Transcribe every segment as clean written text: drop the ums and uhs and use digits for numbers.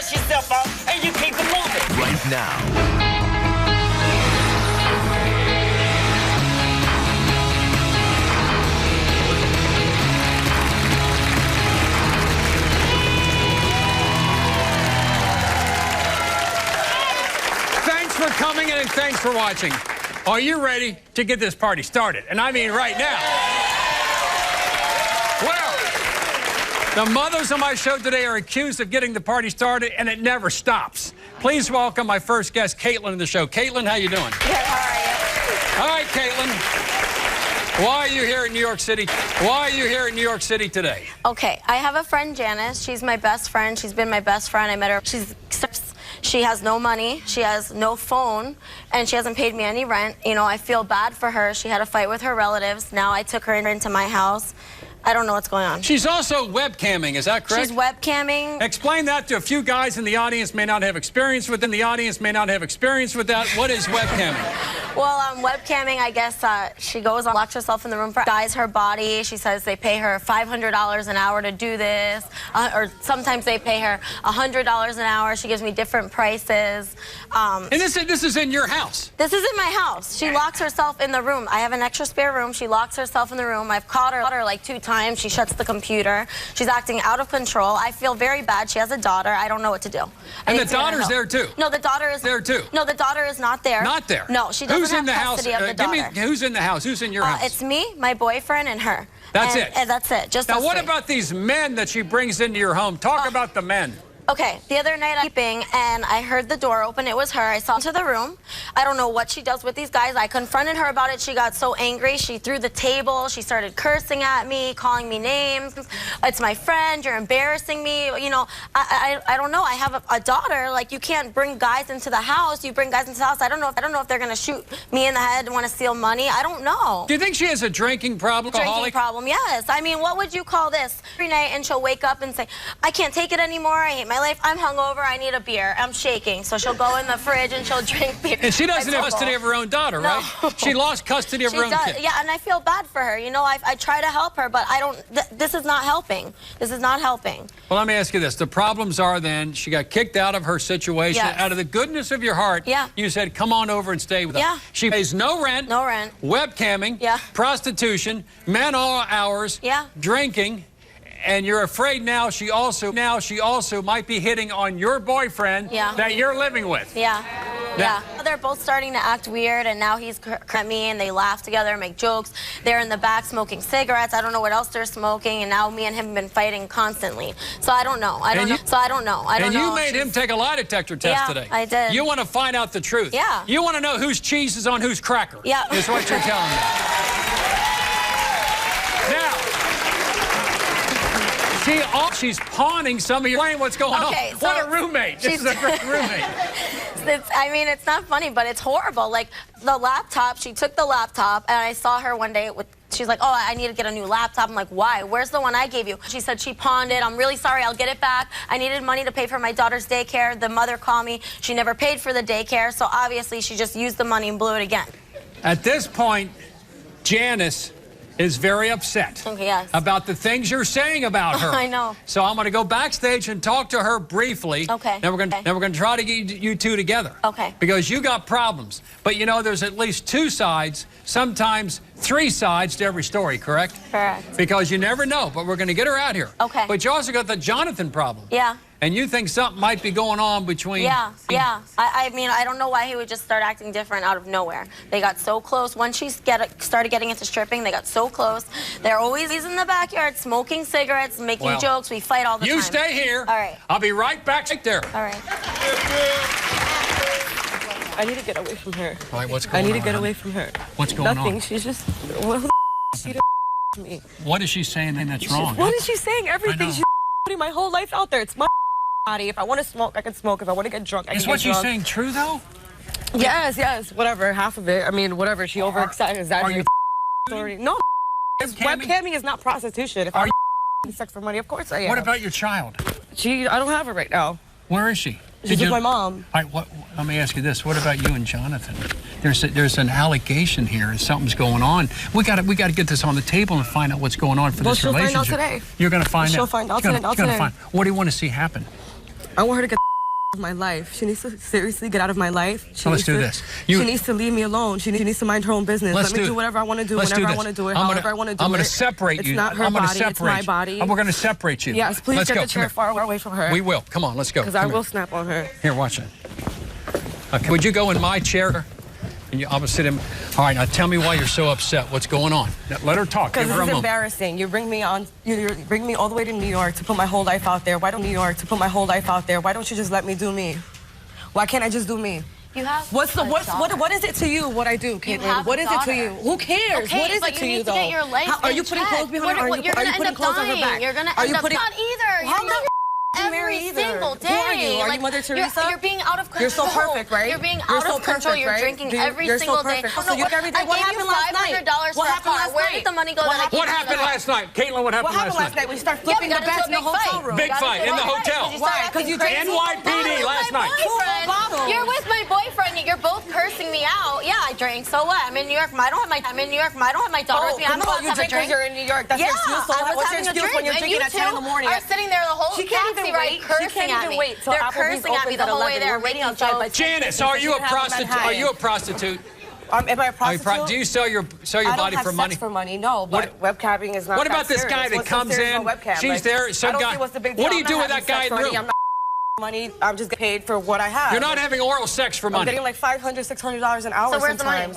dust yourself off, and you keep it moving. Right now. Thanks for coming and thanks for watching. Are you ready to get this party started? And I mean right now. Well, the mothers on my show today are accused of getting the party started, and it never stops. Please welcome my first guest, Caitlin, to the show. Caitlin, how you doing? Good, how are you? All right, Caitlin. Why are you here in New York City? Why are you here in New York City today? Okay, I have a friend, Janice. She's my best friend. She's been my best friend. I met her. She has no money, she has no phone, and she hasn't paid me any rent. You know, I feel bad for her. She had a fight with her relatives. Now I took her into my house. I don't know what's going on. She's also webcamming, is that correct? She's webcamming. Explain that to a few guys in the audience may not have experience with. The audience may not have experience with that. What is webcamming? Well, webcamming, I guess she goes and locks herself in the room for guys her body. She says they pay her $500 an hour to do this, or sometimes they pay her $100 an hour. She gives me different prices. And this is in your house? This is in my house. She locks herself in the room. I have an extra spare room. She locks herself in the room. I've caught her like 2 times. She shuts the computer. She's acting out of control. I feel very bad. She has a daughter. I don't know what to do. And the daughter's there too? No, the daughter is there too. No, the daughter is not there. Not there? No, she doesn't have custody of the daughter. Who's in the house? Who's in your house? It's me, my boyfriend, and her. That's it? And that's it. Just now, what three. about these men that she brings into your home? Talk about the men. Okay, the other night I'm sleeping and I heard the door open. It was her. I saw into the room. I don't know what she does with these guys. I confronted her about it. She got so angry. She threw the table. She started cursing at me, calling me names. It's my friend. You're embarrassing me. You know, I don't know. I have a daughter. Like, you can't bring guys into the house. You bring guys into the house. I don't know if they're gonna shoot me in the head and want to steal money. I don't know. Do you think she has a drinking problem? Drinking problem, yes. I mean, what would you call this? Every night, and she'll wake up and say, I can't take it anymore. I hate my life. I'm hungover. I need a beer. I'm shaking. So she'll go in the fridge and she'll drink beer. And she doesn't have custody of her own daughter, right? She lost custody of her own kid. Yeah, and I feel bad for her. You know, I try to help her, but I don't. This is not helping. This is not helping. Well, let me ask you this. The problems are then she got kicked out of her situation. Yes. Out of the goodness of your heart, you said, come on over and stay with us. She pays no rent. No rent. Webcamming. Prostitution. Men all hours. Drinking. And you're afraid now she also might be hitting on your boyfriend that you're living with. Yeah. They're both starting to act weird, and now he's at me, and they laugh together, make jokes. They're in the back smoking cigarettes. I don't know what else they're smoking, and now me and him have been fighting constantly. So I don't know. I don't know. And you made him take a lie detector test today. I did. You want to find out the truth. You want to know whose cheese is on whose cracker. Is what you're telling me. Now, she's pawning some of your... Explain what's going on. So what a roommate. This is a great roommate. I mean, it's not funny, but it's horrible. Like, the laptop, she took the laptop, and I saw her one day with... She's like, oh, I need to get a new laptop. I'm like, why? Where's the one I gave you? She said she pawned it. I'm really sorry. I'll get it back. I needed money to pay for my daughter's daycare. The mother called me. She never paid for the daycare, so obviously she just used the money and blew it again. At this point, Janice is very upset about the things you're saying about her. I know. So I'm going to go backstage and talk to her briefly. Okay. Then we're going to try to get you two together. Okay. Because you got problems. But you know, there's at least 2 sides, sometimes 3 sides to every story, correct? Correct. Because you never know, but we're going to get her out here. Okay. But you also got the Jonathan problem. Yeah. And you think something might be going on between... I mean, I don't know why he would just start acting different out of nowhere. They got so close. Once she started getting into stripping, they got so close. They're always in the backyard smoking cigarettes, making jokes. We fight all the time. You stay here. All right. I'll be right back there. All right. I need to get away from her. All right, what's going on? I need to get away from her. What's going on? Nothing. She's just... Well, who the she to me? What is she saying that's wrong? What is she saying? Everything. She's putting my whole life out there. It's my body. If I want to smoke, I can smoke. If I want to get drunk, I can get drunk. Is what she's saying true, though? Yes. Whatever. Half of it. I mean, whatever. She overexaggerated. Are you story? No. Webcamming is not prostitution. If I'm sex for money, of course I am. What about your child? I don't have her right now. Where is she? She's with my mom. All right, let me ask you this. What about you and Jonathan? There's an allegation here. Something's going on. We got to get this on the table and find out what's going on for this relationship. She'll find out today. You're going to find out? She'll find out today. What do you want to see happen? I want her to get my life. She needs to seriously get out of my life. Let's do this. She needs to leave me alone. She needs to mind her own business. Let me do whatever I want to do, whenever I want to do it, however I want to do it. I'm going to separate you. It's not her body, it's my body. And we're going to separate you. Yes, please get the chair far away from her. We will. Come on, let's go. Because I will snap on her. Here, watch it. Okay. Would you go in my chair? And I'm going to sit in. All right, now tell me why you're so upset. What's going on? Let her talk. Because this is embarrassing. You bring me on. You bring me all the way to New York to put my whole life out there. Why don't Why don't you just let me do me? Why can't I just do me? You have what is it to you what I do, Caitlin? What is it to you? Who cares? Okay, what is it to you, though? Get your life are you putting clothes behind her? Are you putting clothes on her back? You're gonna end up not either. You're not every single day. Who are you? Are you Mother Teresa? You're being out of control. You're so perfect, right? You're being out of control. You're drinking every single day. So you every day. What happened last night? What happened last night? Where did the money go? What happened last night? Caitlin, what happened last night? We start flipping the beds in the hotel room. Big fight in the hotel. Why? Because you drank NYPD last night. You're with my boyfriend. You're both cursing me out. Yeah, I drank. So what? I'm in New York. I don't have my daughter with me. I'm allowed to have a drink. You're in New York. That's your excuse. What's your excuse when you're drinking at 10 in the morning? Are sitting there the whole taxi ride cursing at me. They're cursing at me the whole way there. Waiting outside. Janice, are you a prostitute? Are you a prostitute? Am I a prostitute? Do you sell your body for money? I don't have sex for money, no. But webcamming is not. What about this guy that comes in? She's there. Some guy. What do you do with that guy in the room? Money, I'm just getting paid for what I have. You're not having oral sex for money. I'm getting like $500, $600 an hour. So where's the money?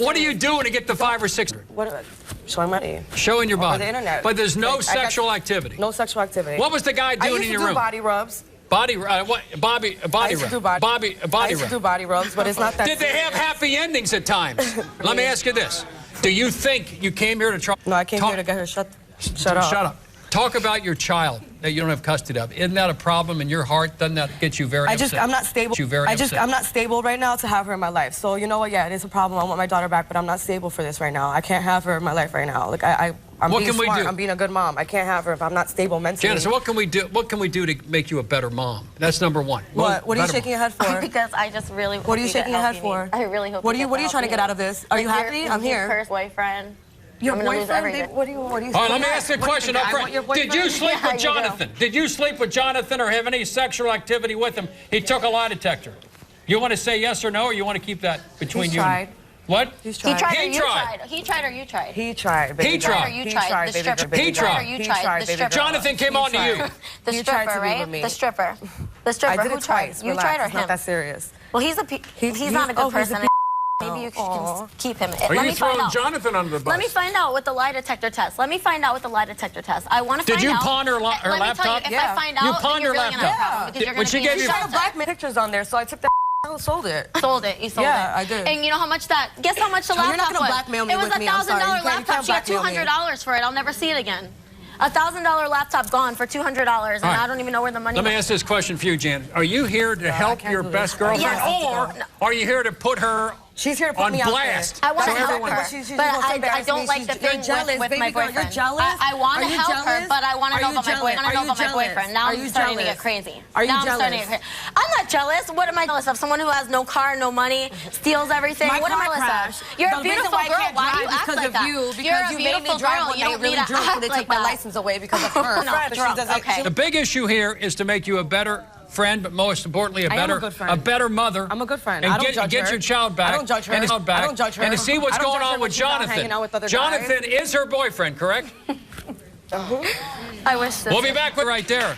What are you doing to get the $500 or $600? Showing money. Showing your body. On the internet. But there's no sexual activity. No sexual activity. What was the guy doing in your room? I used to do body rubs. Body rub. Body rub. I used to do body rubs, but it's not that. Did they have happy endings at times? Let me ask you this: do you think you came here to try? No, I came here to get her shut up. Shut up. Talk about your child that you don't have custody of. Isn't that a problem in your heart? Doesn't that get you very upset? I'm not stable. I'm not stable right now to have her in my life. So you know what? Yeah, it is a problem. I want my daughter back, but I'm not stable for this right now. I can't have her in my life right now. Like I'm being smart. I'm being a good mom. I can't have her if I'm not stable mentally. Janice, so what can we do? What can we do to make you a better mom? That's number one. What are you shaking your head for? Because I just really. What are you shaking your head for? I really hope. What are you trying to get out of this? Are you happy? I'm here. First boyfriend. Your boyfriend? What are you? All right, let me ask you a question up front. Did you sleep with Jonathan? Did you sleep with Jonathan or have any sexual activity with him? He took a lie detector. You want to say yes or no, or you want to keep that between you? Tried. What? He tried. He tried or you tried? He tried. Baby. He tried. He tried. The stripper. He tried. You tried. The stripper. Jonathan came on to you. The stripper, right? The stripper. The stripper. I did it twice. You tried or him? It's not that serious. Well, he's not a good person. Maybe you can keep him. Are you throwing Jonathan under the bus? Let me find out with the lie detector test. I want to find out. Did you pawn her laptop? Let me tell you, if I find out, you pawned her laptop. When she gave you black pictures on there, so I took that. Sold it. You sold it. Yeah, I did. And you know how much that? Guess how much the laptop was? You're not gonna blackmail me with me. It was a $1,000 laptop. She got $200 for it. I'll never see it again. A $1,000 laptop gone for $200, and I don't even know where the money. Let me ask this question for you, Jan. Are you here to help your best girlfriend, or are you here to put her? She's here to put me on blast. I want to help her, but I don't like the thing with my boyfriend. You're jealous? I want to help her, but I want to know about my boyfriend. Now I'm starting to get crazy. Are you jealous? I'm not jealous. What am I jealous of? Someone who has no car, no money, steals everything. What am I jealous of? You're a beautiful girl. Why do you act like that? You're a beautiful girl. You don't need to act like that. They took my license away because of her. The big issue here is to make you a better friend, but most importantly, a better mother. I'm a good friend. And I don't judge her. Get your child back. I don't judge her. And I don't judge her. And to see what's going on with Jonathan. Jonathan is her boyfriend, correct? I wish this. We'll be back with right there.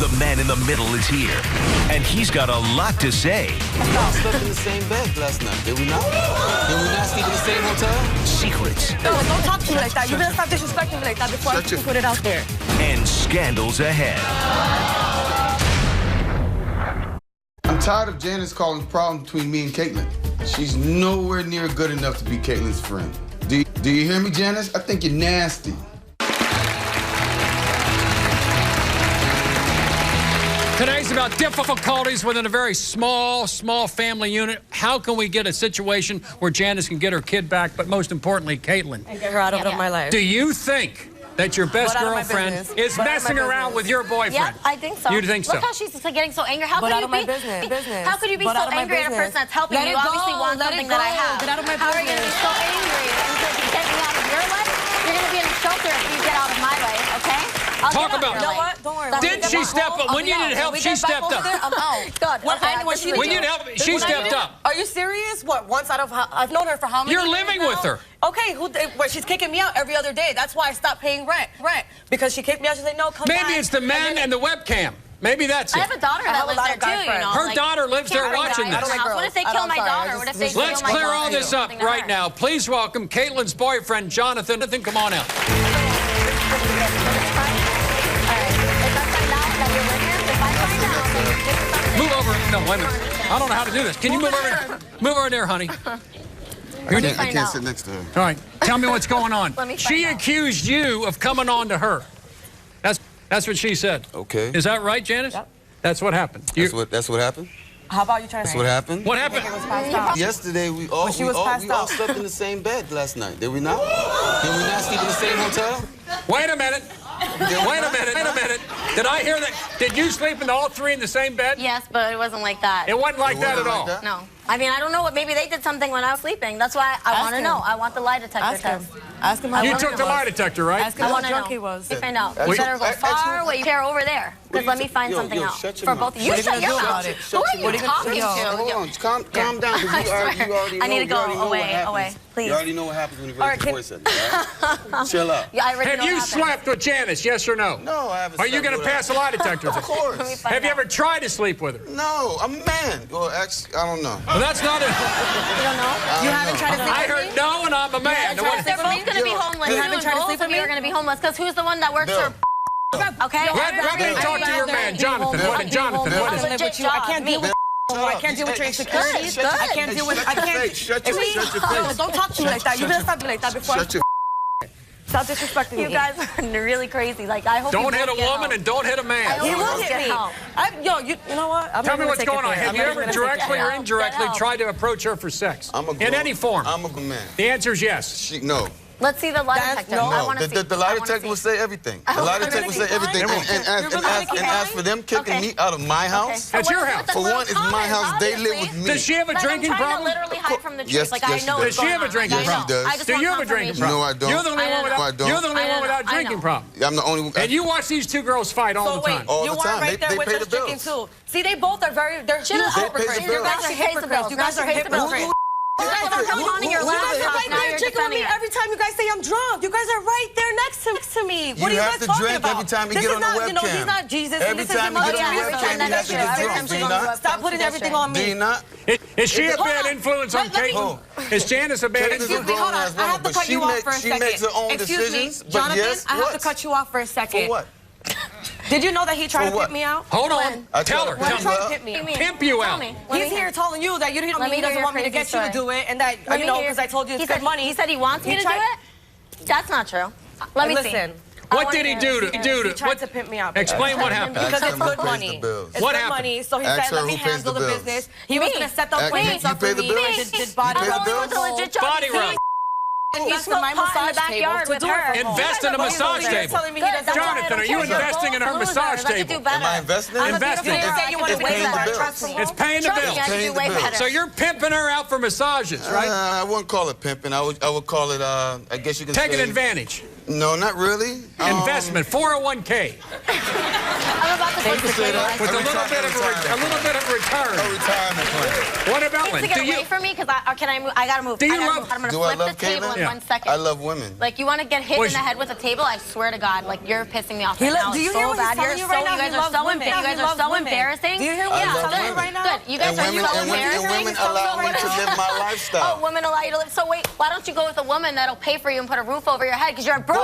The man in the middle is here, and he's got a lot to say. We all slept in the same bed last night, did we not? Did we not sleep in the same hotel? Secrets. No, don't talk to me like that. You better stop disrespecting me like that before I can put it out there. And scandals ahead. I'm tired of Janice calling problem between me and Caitlin. She's nowhere near good enough to be Caitlin's friend. Do you hear me, Janice? I think you're nasty. Today's about difficulties within a very small family unit. How can we get a situation where Janice can get her kid back, but most importantly, Caitlin? And get her out of my life. Do you think that your best girlfriend is messing around with your boyfriend? Yeah, I think so. You think so? Look how she's getting so angry. How could you be? How could you be so angry at a person that's helping you? Obviously want something that I have. Get out of my How are you going to be so angry and get me out of your life? You're going to be in a shelter if you get out of my life, okay? Talk about it. You know what? Don't worry. Didn't she step up? When you needed help, she stepped up. I'm out. When you needed help, she stepped up. Are you serious? What? Once out of I've known her for how many years? You're living with her. Okay, she's kicking me out every other day. That's why I stopped paying rent. Because she kicked me out. She's like, no, come back. Maybe it's the men and the webcam. Maybe that's it. I have a daughter that lives there too, you know. Her daughter lives there watching this. What if they kill my daughter? What if they kill my daughter? Let's clear all this up right now. Please welcome Caitlin's boyfriend, Jonathan. Come on out. Move over. No, wait a minute. I don't know how to do this. Can you move over there, honey? I can't sit next to her. All right. Tell me what's going on. She accused you of coming on to her. That's what she said. Okay. Is that right, Janice? Yep. That's what happened. That's what happened? How about you trying to... That's what happened? What happened? Yesterday, we all slept in the same bed last night. Did we not? Did we not sleep in the same hotel? Wait a minute. Wait a minute. Did I hear that? Did you sleep in all three in the same bed? Yes, but it wasn't like that. It wasn't like that at all? No. I mean, I don't know what. Maybe they did something when I was sleeping. That's why I want to know. I want the lie detector test. Ask him how You took the lie detector, right? Ask him how drunk he was. You find out. You better go far away. You care over there. Because let me find something out. For both of you. You shut your mouth. Who are you talking to? Hold on. Calm down. You already know. I need to go away. Please. You already know what happens when you raise your voice at me, right? Chill out. Yeah, I already know. Have you slept with Janice, yes or no? No, I haven't. Are you going to pass a lie detector? Of course. Have you ever tried to sleep with her? No, I'm a man. Well, actually, I don't know. Well, that's not it. You don't know? You haven't tried to sleep with me? I heard no, and I'm a man. They're both going to be homeless. You haven't tried to sleep with me? You're going to be homeless because who's the one that works for... Okay? Let me talk to your man, Jonathan. What is it? I can't deal with... I can't deal with your insecurities. I can't deal with... Shut your face. Don't talk to me like that. You didn't stop me like that before. Shut your Stop disrespecting me. You guys are really crazy. Like, I hope don't hit a woman and don't hit a man. He will hit me. You know what? Tell me what's going on. Have you ever directly or indirectly tried to approach her for sex? In any form? I'm a good man. The answer is yes. No. Let's see the lie detector. No, the lie detector will say everything. The lie detector will say everything. And as for them kicking me out of my house, that's your house. For one, it's my house. They live with me. Does she have a drinking problem? Literally hide from the truth. Yes, like, I know. Does she have a drinking problem? Do you have a drinking problem? No, I don't. You're the only one without drinking problem. I'm the only one. And you watch these two girls fight all the time. All you the time. Right there they with pay us the drinking bills. too. See, they both are very. They're hypocrites. You guys are hypocrites. You guys are hypocrites. You guys are haunting your laptop. Now you're drinking with me every time you guys say I'm drunk. You guys are right there next to me. What are you guys talking about? Every time you get on the webcam. You know, he's not Jesus. Every time you get on the webcam, you have to get drunk. Do you not? Stop putting everything on me. Do you not? Is she a bad influence on Caitlin? Is Janice a bad influence? Hold on. I have to cut you off for a second. She makes her own decisions. But yes, I have to cut you off for a second. For what? Did you know that he tried to pimp me out? Hold on. Tell her. He tried to pimp me. Pimp you out. He's here telling you that he doesn't want me to get you to do it, and that, you know, because I told you it's good money. He said he wants me to do it? That's not true. Let me see. What did he do to He tried to pimp me out. Explain what happened. Because it's good money. It's what good happened? money, so he said, let me handle the business. He was going to set the appointments up for me. Did body rubs. Body rub. Invest in my massage table to do it. Invest in a massage table. Jonathan, are you investing in her massage table? Am I investing? Investing. It's paying the bills. It's paying the bills. So you're pimping her out for massages, right? I wouldn't call it pimping. I would call it, I guess you can say... Taking advantage. No, not really. Investment, 401k. I'm about to say that. With a little bit of a return. A retirement plan. What about to get away from me? Because can I move? I gotta move. Do you love? I'm gonna flip the table in 1 second. I love women. Like, you want to get hit in the head with a table? I swear to God, like, you're pissing me off right now. Do you hear what he's telling you right now? You guys are so embarrassing. Do you hear what he's telling you right now? Good. You guys are so embarrassing. And women allow me to live my lifestyle. Oh, women allow you to live. So wait, why don't you go with a woman that'll pay for you and put a roof over your head? Because you're a broke.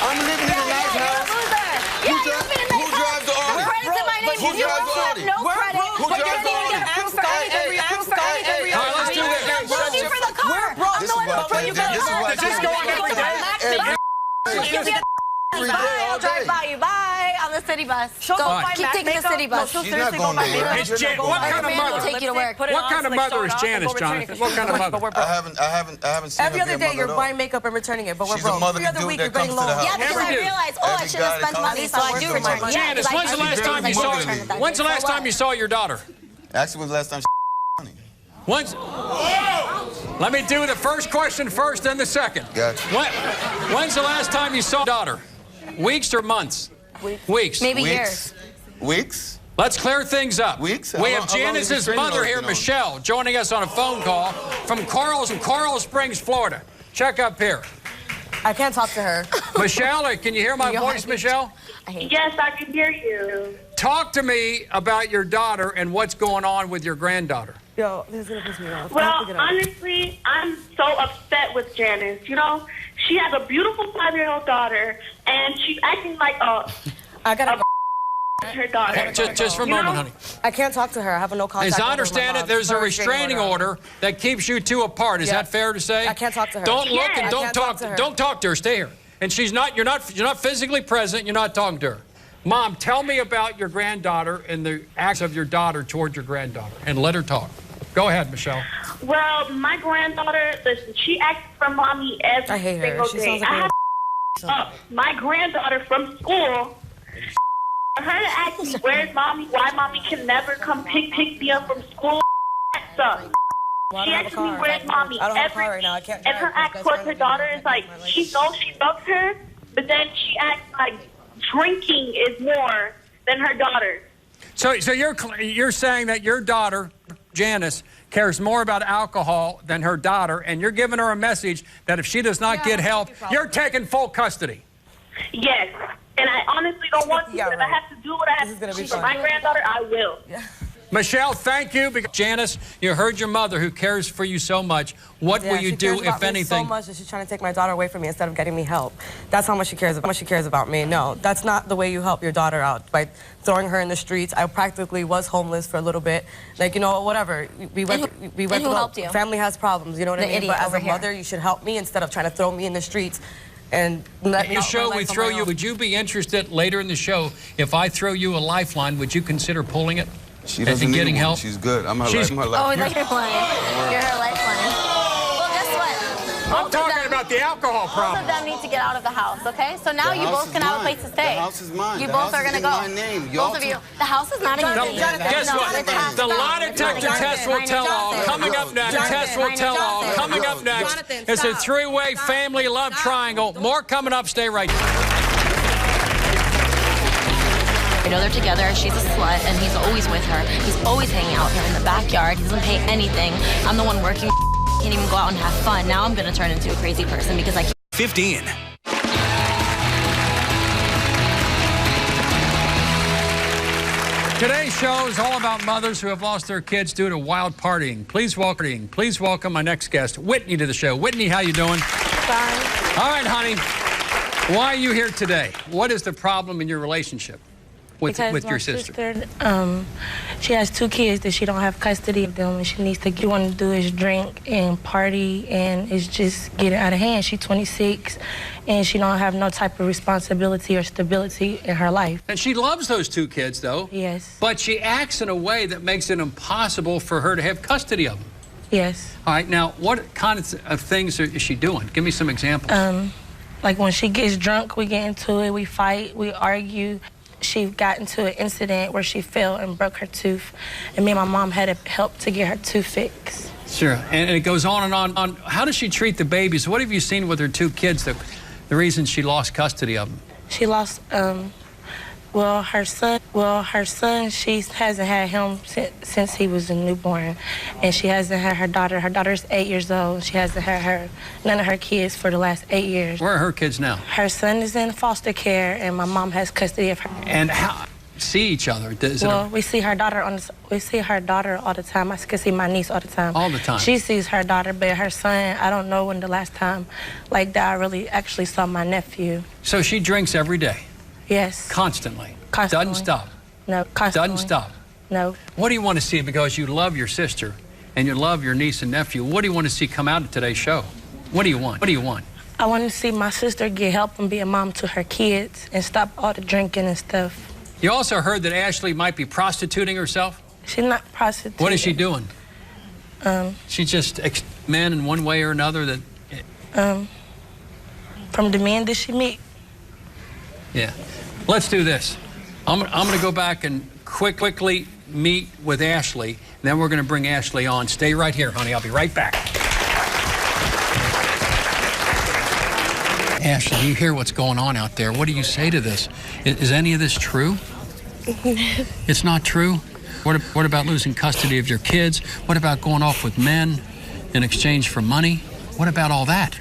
I'm living in a nice house. Who drives the Audi? Who drives the Audi? No credit. Who drives the Audi? All right, let's do this. For the car. This is go on every day? Bye. I'll drive by you. Bye. On the city bus. Keep taking the city bus. She's not going nowhere. What kind of mother? Take you to work. What kind of mother is Janice, Jonathan? What kind of mother? I haven't seen her every other day you're buying makeup and returning it, but we're broke. Every other week you're getting loans. Yeah, because I realized, I should have spent money, so I do return money. Janice, when's the last time you saw your daughter? Actually, when's the last time she money? Once. Let me do the first question first, then the second. Gotcha. When's the last time you saw your daughter? Weeks or months? Weeks. Maybe years. Weeks? Let's clear things up. Weeks? We have Janice's mother here, Michelle, joining us on a phone call from Coral Springs, Florida. Check up here. I can't talk to her. Michelle, can you hear my voice, Michelle? Yes, I can hear you. Talk to me about your daughter and what's going on with your granddaughter. Yo, this is going to piss me off. Well, honestly, I'm so upset with Janice. You know, she has a beautiful 5-year-old daughter, and she's acting like her daughter. Just for a moment, honey. I can't talk to her. I have no contact. As I understand it, there's a restraining order that keeps you two apart. Is that fair to say? I can't talk to her. Don't look and don't talk. Don't talk to her. Stay here. And you're not physically present. You're not talking to her. Mom, tell me about your granddaughter and the acts of your daughter toward your granddaughter, and let her talk. Go ahead, Michelle. Well, my granddaughter, listen, she acts for mommy every single day. I have my granddaughter from school. For her to ask me, where's mommy, why mommy can never come pick me up from school, that sucks. She asks me, where's mommy, every day. And her act towards her daughter is like, she knows she loves her, but then she acts like drinking is more than her daughter. So you're saying that your daughter, Janice, cares more about alcohol than her daughter, and you're giving her a message that if she does not get help, you're taking full custody. Yes, and I honestly don't want to, but if I have to do what I have to do for my granddaughter, I will. Yeah. Michelle, thank you. Because Janice, you heard your mother who cares for you so much. What will you do, if anything? So much that she's trying to take my daughter away from me instead of getting me help. That's how much she cares about me. No, that's not the way you help your daughter out, by throwing her in the streets. I practically was homeless for a little bit. Like, you know, whatever. We went who helped you? Family has problems, you know what I mean? But as a mother, you should help me instead of trying to throw me in the streets and let me. The show we throw you. Would you be interested later in the show if I throw you a lifeline? Would you consider pulling it? She doesn't need getting help. She's good. I'm her lifeline. Oh, you're lifeline. You're her lifeline. Well, guess what? I'm talking about the alcohol problem. Both of them need to get out of the house, okay? So now you both can have a place to stay. The house is mine. You both are going to go. My name. Both of you. The house is not in your name. Guess what? The lie detector test will tell all. Coming up next, test will tell all. Coming up next, it's a three-way family love triangle. More coming up. Stay right there. I know they're together. She's a slut, and he's always with her. He's always hanging out here in the backyard. He doesn't pay anything. I'm the one working. Can't even go out and have fun. Now I'm going to turn into a crazy person because I can't. 15. Today's show is all about mothers who have lost their kids due to wild partying. Please welcome my next guest, Whitney, to the show. Whitney, how you doing? Fine. All right, honey. Why are you here today? What is the problem in your relationship with your sister? She has 2 kids that she don't have custody of them, and she needs to get one to do is drink and party, and it's just getting out of hand. She's 26, and she don't have no type of responsibility or stability in her life. And she loves those 2 kids, though. Yes. But she acts in a way that makes it impossible for her to have custody of them. Yes. All right, now, what kind of things is she doing? Give me some examples. Like when she gets drunk, we get into it, we fight, we argue. She got into an incident where she fell and broke her tooth, and me and my mom had to help to get her tooth fixed. Sure, and it goes on and on. How does she treat the babies? What have you seen with her 2 kids, the reason she lost custody of them? She lost, her son, she hasn't had him since he was a newborn, and she hasn't had her daughter. Her daughter's 8 years old. She hasn't had none of her kids for the last 8 years. Where are her kids now? Her son is in foster care, and my mom has custody of her. And how see each other? We see her daughter all the time. I can see my niece all the time. All the time. She sees her daughter, but her son, I don't know when the last time like that I really actually saw my nephew. So she drinks every day? Yes. Constantly? Constantly. Doesn't stop? No, constantly. Doesn't stop? No. What do you want to see, because you love your sister and you love your niece and nephew, what do you want to see come out of today's show? What do you want? What do you want? I want to see my sister get help and be a mom to her kids and stop all the drinking and stuff. You also heard that Ashley might be prostituting herself? She's not prostituting. What is she doing? She just men in one way or another that... From the men that she meet. Yeah. Let's do this. I'm going to go back and quickly meet with Ashley, and then we're going to bring Ashley on. Stay right here, honey. I'll be right back. Ashley, you hear what's going on out there. What do you say to this? Is any of this true? It's not true? What about losing custody of your kids? What about going off with men in exchange for money? What about all that?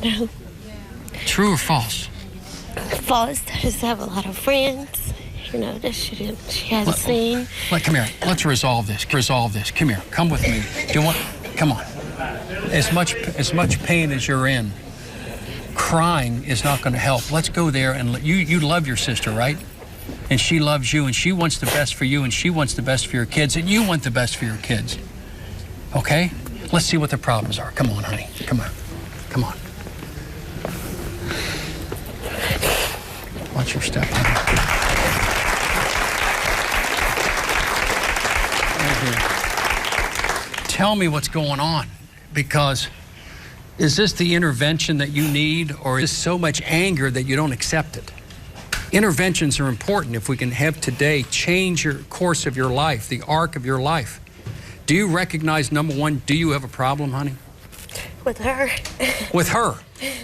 No. True or false? False. I just have a lot of friends, you know, that she hasn't seen. Come here. Let's resolve this. Come here. Come with me. Do you want? Come on. As much pain as you're in, crying is not going to help. Let's go there and you love your sister, right? And she loves you, and she wants the best for you, and she wants the best for your kids, and you want the best for your kids. Okay? Let's see what the problems are. Come on, honey. Come on. Come on. Watch your step, honey. Right here. Tell me what's going on, because is this the intervention that you need, or is so much anger that you don't accept it? Interventions are important if we can have today change your course of your life, the arc of your life. Do you recognize, number one, do you have a problem, honey? With her. With her?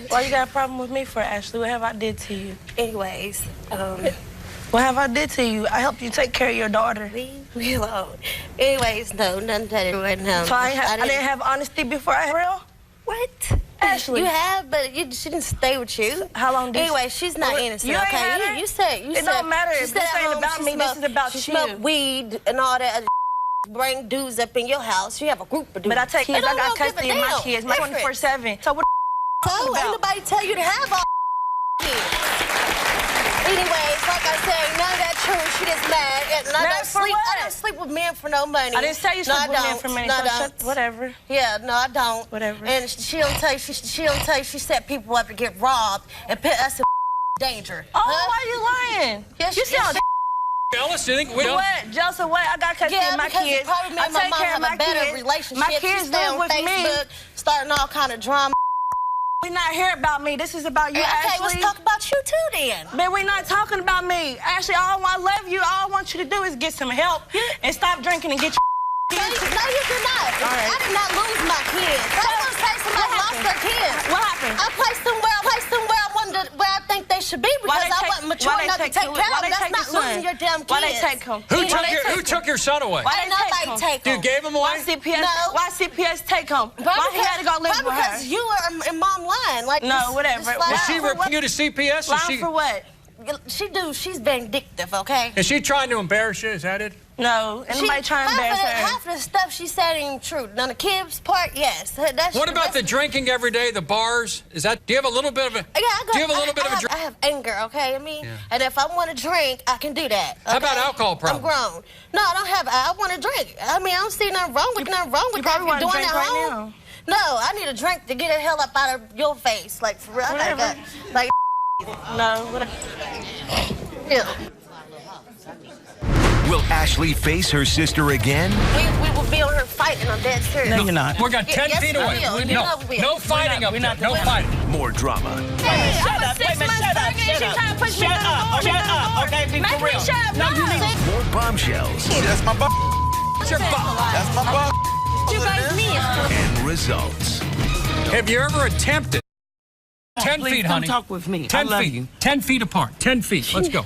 Why you got a problem with me for, Ashley? What have I did to you? Anyways, what have I did to you? I helped you take care of your daughter. Leave me alone. Anyways, no, nothing to do right now. So I didn't have honesty before I had real? What? Ashley. You have, but she didn't stay with you. How long did Anyway, she's not innocent, you okay? You said it don't matter. If this ain't about me, this is about she you. She smoked weed and all that other bring dudes up in your house. You have a group of dudes. But I take kids. I got custody of my kids, my 24/7. So what So ain't nobody tell you to have all kids. Anyways, like I said, none of that true. She just mad. And I don't sleep with men for no money. I didn't say you sleep with men for money. No, so whatever. Yeah, no, I don't. Whatever. And she don't tell you. She don't tell you. She set people up to get robbed and put us in danger. Oh, why are you lying? Yes, you sound jealous. You think what? Jealous of what? I got custody of my kids. Probably I take care of my better kids. Relationship. My kids live with Facebook, me. Starting all kind of drama. We're not here about me. This is about you, Ashley. Okay, let's talk about you too then. But we're not talking about me. Ashley, I love you. All I want you to do is get some help and stop drinking and get your No, you did not. Right. I did not lose my kids. I was gonna say somebody lost their kids. What happened? I placed them where I think they should be because I wasn't mature enough to take care of them. That's not losing your damn kids. Why they take them? Who took your son away? Why nobody take them? You gave him away? Why CPS take him? Why he had to go live with her? Because you were in mom line. Like no, whatever. Was she reporting you to CPS? Line for what? She's vindictive, okay? Is she trying to embarrass you? Is that it? No, anybody trying to embarrass her. Half of the stuff she said ain't true. Now the kids part, yes. What about the drinking every day, the bars? Is that? Do you have a little bit of a? Yeah, do you have a little bit of a drink? I have anger, okay? And if I want to drink, I can do that. Okay? How about alcohol problem? I'm grown. No, I don't have. I want to drink. I don't see nothing wrong with that. If you're doing it at home. No, I need a drink to get the hell up out of your face, like for real. Whatever. Like no, whatever. Yeah. Will Ashley face her sister again? We will be on her fighting. I'm dead serious. No, you're not. We're got 10 feet away. No fighting up there. No fighting. More drama. Hey, shut up. Wait a minute. Shut up. Shut up. Shut up. Okay, be for real. Shut up. No. More bombshells. That's my bomb. What's your bomb? That's my bomb. You guys need. And results. Have you ever attempted? 10 please, feet, honey. Don't talk with me. 10 I love feet. you. 10 feet apart. 10 feet. Let's go.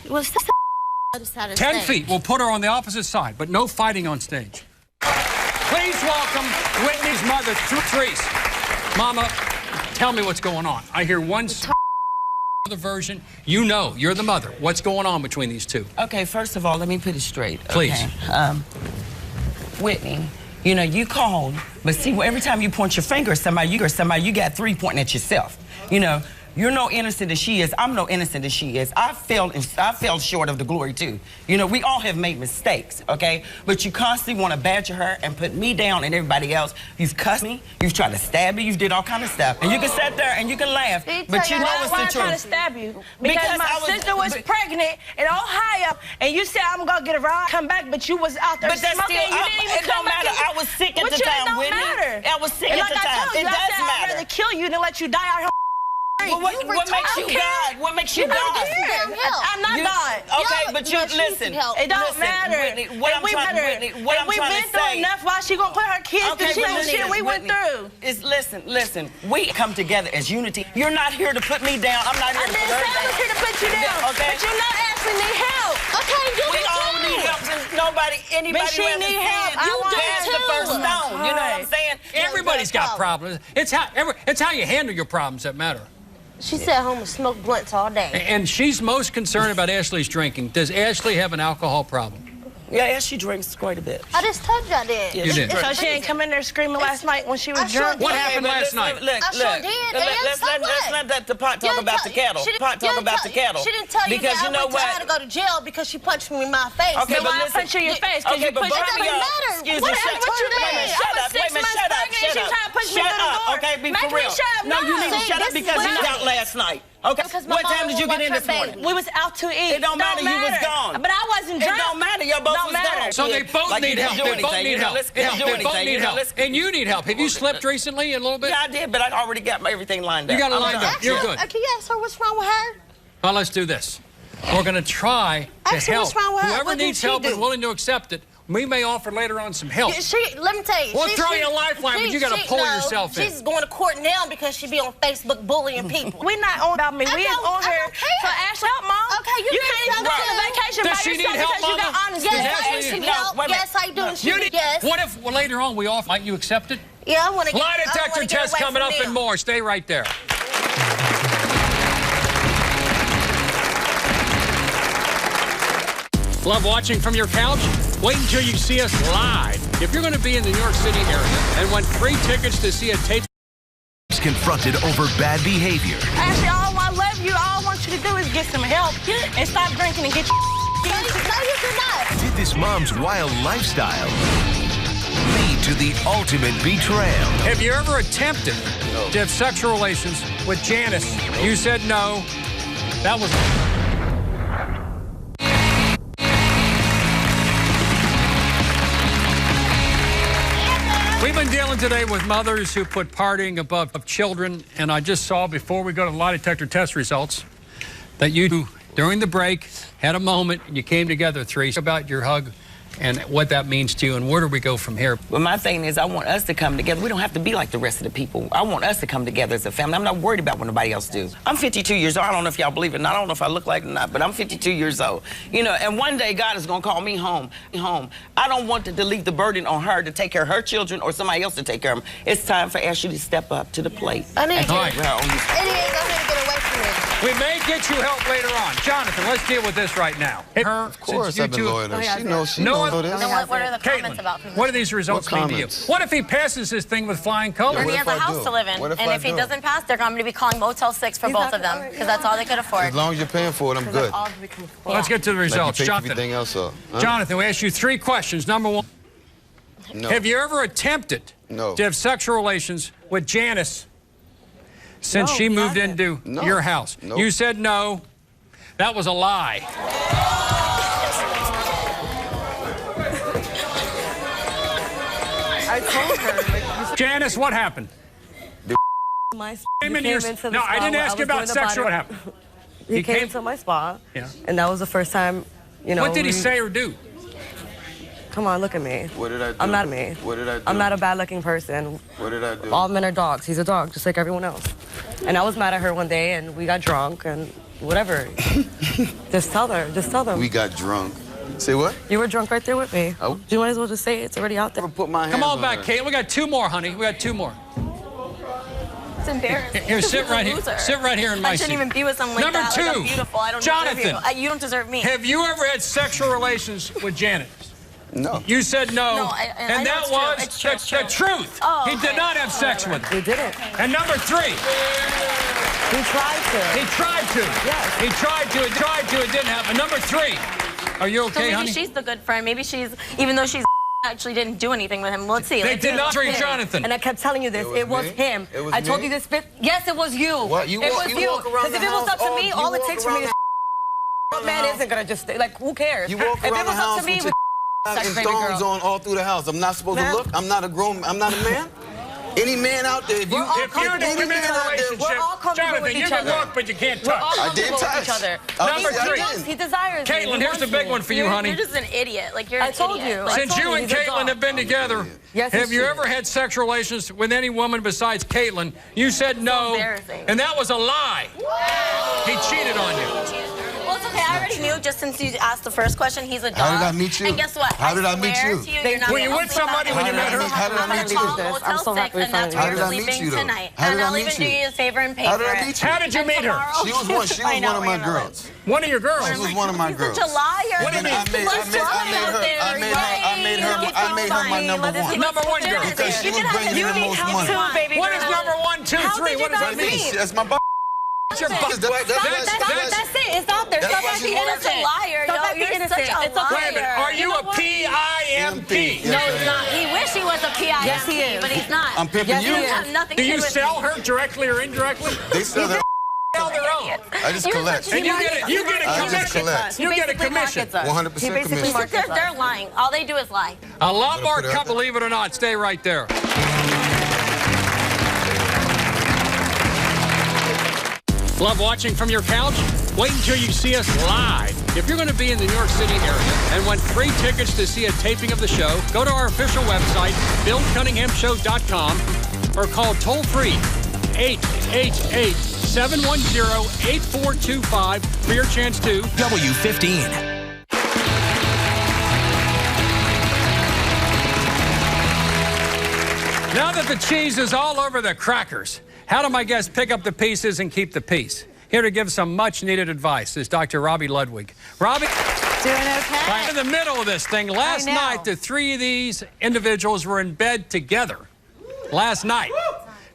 10 feet. We'll put her on the opposite side, but no fighting on stage. Please welcome Whitney's mother, Therese. Mama, tell me what's going on. I hear one other version. You know, you're the mother. What's going on between these two? Okay, first of all, let me put it straight. Please. Okay? Whitney, you know, you called, but see, every time you point your finger at somebody, you got three pointing at yourself. You know, you're no innocent as she is. I'm no innocent as she is. I fell short of the glory too. You know, we all have made mistakes, okay? But you constantly want to badger her and put me down and everybody else. You've cussed me. You've tried to stab me. You've did all kind of stuff. And you can sit there and you can laugh, but you know it's the truth. Why I'm trying to stab you? Because my sister was pregnant in Ohio, and you said I'm gonna get a ride, come back, but you was out there smoking. You didn't even come back. I was sick at the time, Whitney. I was sick at the time. It does matter. I'd rather kill you than let you die out here. Well, what makes you God? What makes you God? I'm not God. Okay, but you listen. It don't matter. Whitney, what I'm trying to say. Enough. Why she gonna put her kids through shit we went through? Is listen. We come together as unity. You're not here to put me down. I'm not here to put her down. I was here to put you down. Okay. But you not actually need help. Okay, we all need help. Anybody but she need help. You cast the first stone. You know what I'm saying? Everybody's got problems. It's how you handle your problems that matter. She sat home and smoked blunts all day. And she's most concerned about Ashley's drinking. Does Ashley have an alcohol problem? Yeah, she drinks quite a bit. I just told you I did. You did. So she ain't come in there screaming last night when she was drunk? What happened last night? Look, I sure did. Let's let the pot talk about the kettle. Pot talk about the kettle. She didn't tell you because that you know I had to go to jail because she punched me in my face. Okay, but why I punch you in your face? Because you pushed me. It doesn't matter. Excuse me. What you mean? Shut up. Wait a minute. Shut up. She tried to push me through the door. Okay, be for real. No, you need to shut up because you was out last night. Okay. What time did you get in this morning? We was out to eat. It don't matter. You was gone. But I wasn't drunk. It don't matter. Y'all both was gone. So they both need help. They both need help. They both need help. And you need help. Have you slept recently a little bit? Yeah, I did, but I already got everything lined up. You got it lined up. You're good. Can you ask her what's wrong with her? Well, let's do this. We're going to try to help. What's wrong with her? Whoever needs help and willing to accept it, we may offer later on some help. Let me tell you. We'll throw you a lifeline, but you got to pull yourself in. She's going to court now because she be on Facebook bullying people. We're not on about me. We is on her. So Ashley, help, Mom. Okay, you can't even go on a vacation by yourself because you got honest. Yes, I do. Yes. What if later on we offer? Might you accept it? Yeah, I want to get. Lie detector test coming up and more. Stay right there. Love watching from your couch? Wait until you see us live. If you're going to be in the New York City area and want free tickets to see a tape. Confronted over bad behavior. Ashley, all I love you. All I want you to do is get some help and stop drinking and get your No, you do not. Did this mom's wild lifestyle lead to the ultimate betrayal? Have you ever attempted to have sexual relations with Janice? You said no. That was... We've been dealing today with mothers who put partying above children, and I just saw before we go to the lie detector test results that you, during the break, had a moment and you came together, three, about your hug and what that means to you, and where do we go from here? Well, my thing is I want us to come together. We don't have to be like the rest of the people. I want us to come together as a family. I'm not worried about what nobody else do. I'm 52 years old. I don't know if y'all believe it or not. I don't know if I look like it or not, but I'm 52 years old. You know, and one day God is going to call me home. I don't want to leave the burden on her to take care of her children or somebody else to take care of them. It's time for Ashley to step up to the plate. I need to right. get away from me. We may get you help later on. Jonathan, let's deal with this right now. Of course I've been loyal to her. She knows this. What are the comments about? What do these results mean to you? What if he passes this thing with flying colors? Then he has a house to live in. And if he doesn't pass, they're going to be calling Motel 6 for both of them because that's all they could afford. As long as you're paying for it, I'm good. Let's get to the results. Jonathan. Everything else up. Huh? Jonathan, we asked you 3 questions. Number 1, have you ever attempted to have sexual relations with Janice since she moved into your house? You said no. That was a lie. I told her. Janice, what happened? No, I didn't ask you about sexual. What happened? He came to my spa, and that was the first time, you know. What did he say or do? Come on, look at me. What did I do? I'm not me. What did I do? I'm not a bad-looking person. What did I do? All men are dogs. He's a dog, just like everyone else. And I was mad at her one day, and we got drunk, and whatever. Just tell her. Just tell them. We got drunk. Say what? You were drunk right there with me. Oh. You might as well just say it. It's already out there. Put my hands Come on back, Kate. We got 2 more, honey. We got 2 more. It's embarrassing. Here, sit right here. Sit right here in my seat. I shouldn't even be with someone like that. Number 2, like, I'm beautiful. I don't Jonathan. deserve you. You don't deserve me. Have you ever had sexual relations with Janet? No. You said no. No, and that was the truth. Oh, he did not have sex with her. He didn't. And number 3. He tried to. He tried to. Yes. He tried to. It tried to. It didn't happen. Number 3. Are you okay, so maybe honey? she's the good friend. Maybe she's, even though she's actually didn't do anything with him. Let's see. They did not treat Jonathan. And I kept telling you this. It was him. I told you this. Yes, it was you. What? It was you. Because if it was up to me, all it takes for me is. Man isn't gonna just stay. Like, who cares? You walk around the house with and thongs on all through the house. I'm not supposed to look. I'm not a man. Any man out there, if you're in a relationship, Jonathan, you can look, but you can't touch. I did touch. Number 3. He desires me. Caitlin, here's the big one for you, honey. You're just an idiot. Like, you're an idiot. I told you. Since you and Caitlin have been together, have you ever had sexual relations with any woman besides Caitlin? You said no, and that was a lie. He cheated on you. Well, it's okay. I already knew just since you asked the first question, he's a dog. How did I meet you? And guess what? How did I meet you? Were you with somebody when you met her? How did I meet you? I'm so happy and that's where you're sleeping tonight. And I'll even do you a favor and pay for it. How did you meet her? She was one of my girls. One of your girls? She was one of my girls. Such a liar. What do you mean? I made her my number one. Number one girl. Because she was bringing in the most money. What is number 1, 2, 3? What does that mean? That's my That's it. It's out there. Stop acting innocent. Such a liar. Stop acting innocent. It's a Wait a minute. Are you a PIMP? No, he's not. He wish he was a PIMP. Yes, he is. But he's not. I'm pimping you. Do you sell her directly or indirectly? They sell their own. I just collect. And you get a commission. You get a commission. 100% commission. They're lying. All they do is lie. A lot more cup, believe it or not. Stay right there. Love watching from your couch? Wait until you see us live. If you're going to be in the New York City area and want free tickets to see a taping of the show, go to our official website, BillCunninghamShow.com, or call toll-free 888-710-8425 for your chance to W15. Now that the cheese is all over the crackers, how do my guests pick up the pieces and keep the peace? Here to give some much-needed advice is Dr. Robbie Ludwig. Robbie? Doing okay. Right in the middle of this thing. Last night, the 3 of these individuals were in bed together. Last night.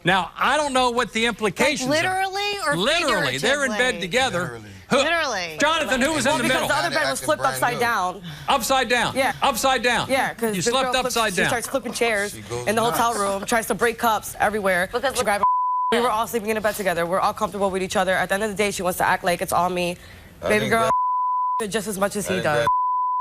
Now, I don't know what the implications like literally are. Or literally? They're in bed together. Literally. Jonathan, who was in the middle? Because the other bed was flipped upside down. Upside down? Yeah. Upside down? Yeah, because you slept upside down. She starts flipping chairs in the hotel room, tries to break cups everywhere. Because she grabbed we were all sleeping in a bed together. We're all comfortable with each other. At the end of the day, she wants to act like it's all me. Baby girl, just as much as he does.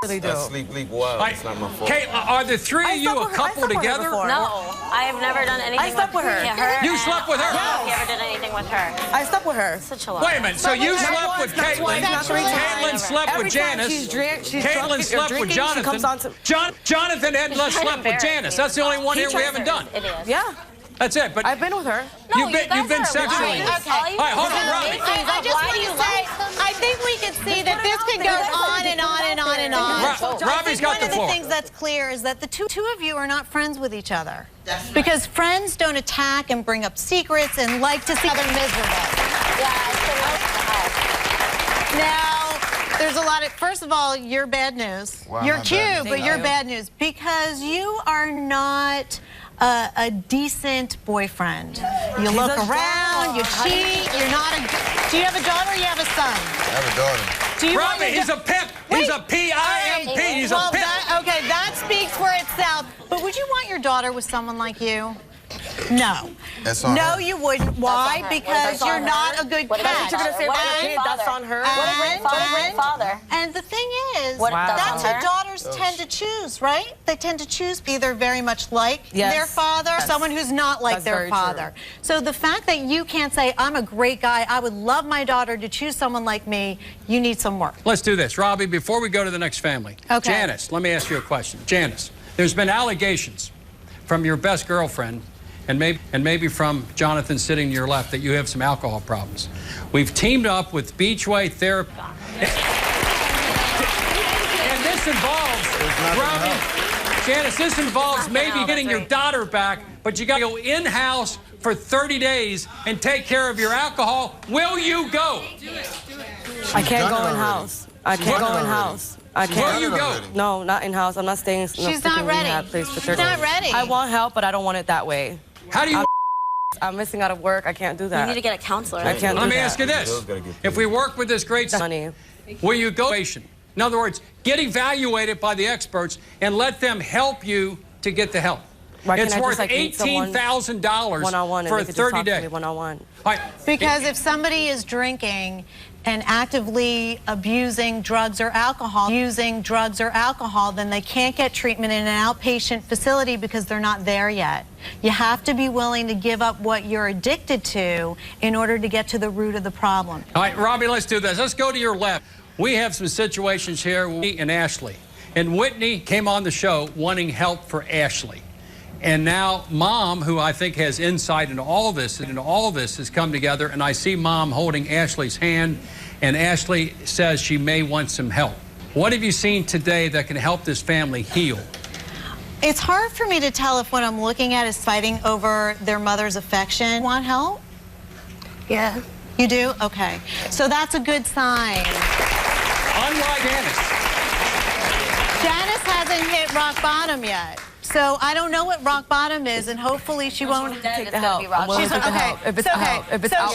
Really do. Sleep wild. It's not my fault. Kate, are the 3 of you a couple together? No, I have never done anything. I slept with her. You slept with her? I never did anything with her. I slept with her. Such a lie. Wait a minute. So you slept with Caitlin. Caitlin slept with Janice. Caitlin slept with Jonathan. Jonathan had slept with Janice. That's the only one here we haven't done. It is. Yeah. That's it. But I've been with her. No, you've been sexually. Okay. All right, hold on, Robbie. I just want to say, I think we can see that this can go on and on and on and on. Robbie's got the floor. One of the things that's clear is that the two of you are not friends with each other. Because friends don't attack and bring up secrets and like to see other miserable. Now, there's a lot of, first of all, you're bad news. Wow, you're cute, but you're bad news because you are not a decent boyfriend. You look around, you cheat, you're not a... Do you have a daughter or you have a son? I have a daughter. Do you Robbie, he's a pimp. He's a PIMP. He's a pimp. Okay, that speaks for itself. But would you want your daughter with someone like you? No. That's on her. You wouldn't. Why? Because you're not a good catch. You're gonna say about the kid, that's on her. And the thing is, That's that's what daughters tend to choose, right? They tend to choose either very much like their father, or someone who's not like their father. So the fact that you can't say, I'm a great guy, I would love my daughter to choose someone like me, you need some work. Let's do this. Robbie, before we go to the next family, Janice, let me ask you a question. Janice, there's been allegations from your best girlfriend and maybe from Jonathan sitting to your left that you have some alcohol problems. We've teamed up with Beachway Therapy. And this involves, Robbie, Janice, this involves maybe getting your daughter back, but you got to go in-house for 30 days and take care of your alcohol. Will you go? I can't go in-house. I can't go in-house. I can't. Where you go? No, not in-house. I'm not staying. She's not ready. Place for 30 She's not ready. I want help, but I don't want it that way. How do you... I'm missing out of work. I can't do that. You need to get a counselor. I can't do that. Let me ask you this. If we work with this great... Money. Will you go... In other words, get evaluated by the experts and let them help you to get the help. It's worth $18,000 one-on-one for 30 days. One-on-one. Because if somebody is drinking and actively abusing drugs or alcohol, then they can't get treatment in an outpatient facility because they're not there yet. You have to be willing to give up what you're addicted to in order to get to the root of the problem. All right, Robbie, let's do this. Let's go to your left. We have some situations here, Whitney and Ashley. And Whitney came on the show wanting help for Ashley. And now Mom, who I think has insight into all this, has come together, and I see Mom holding Ashley's hand, and Ashley says she may want some help. What have you seen today that can help this family heal? It's hard for me to tell if what I'm looking at is fighting over their mother's affection. Want help? Yeah. You do? Okay. So that's a good sign. Unlike Janice hasn't hit rock bottom yet. So I don't know what rock bottom is, and hopefully she won't take the help. She's okay. If it's help.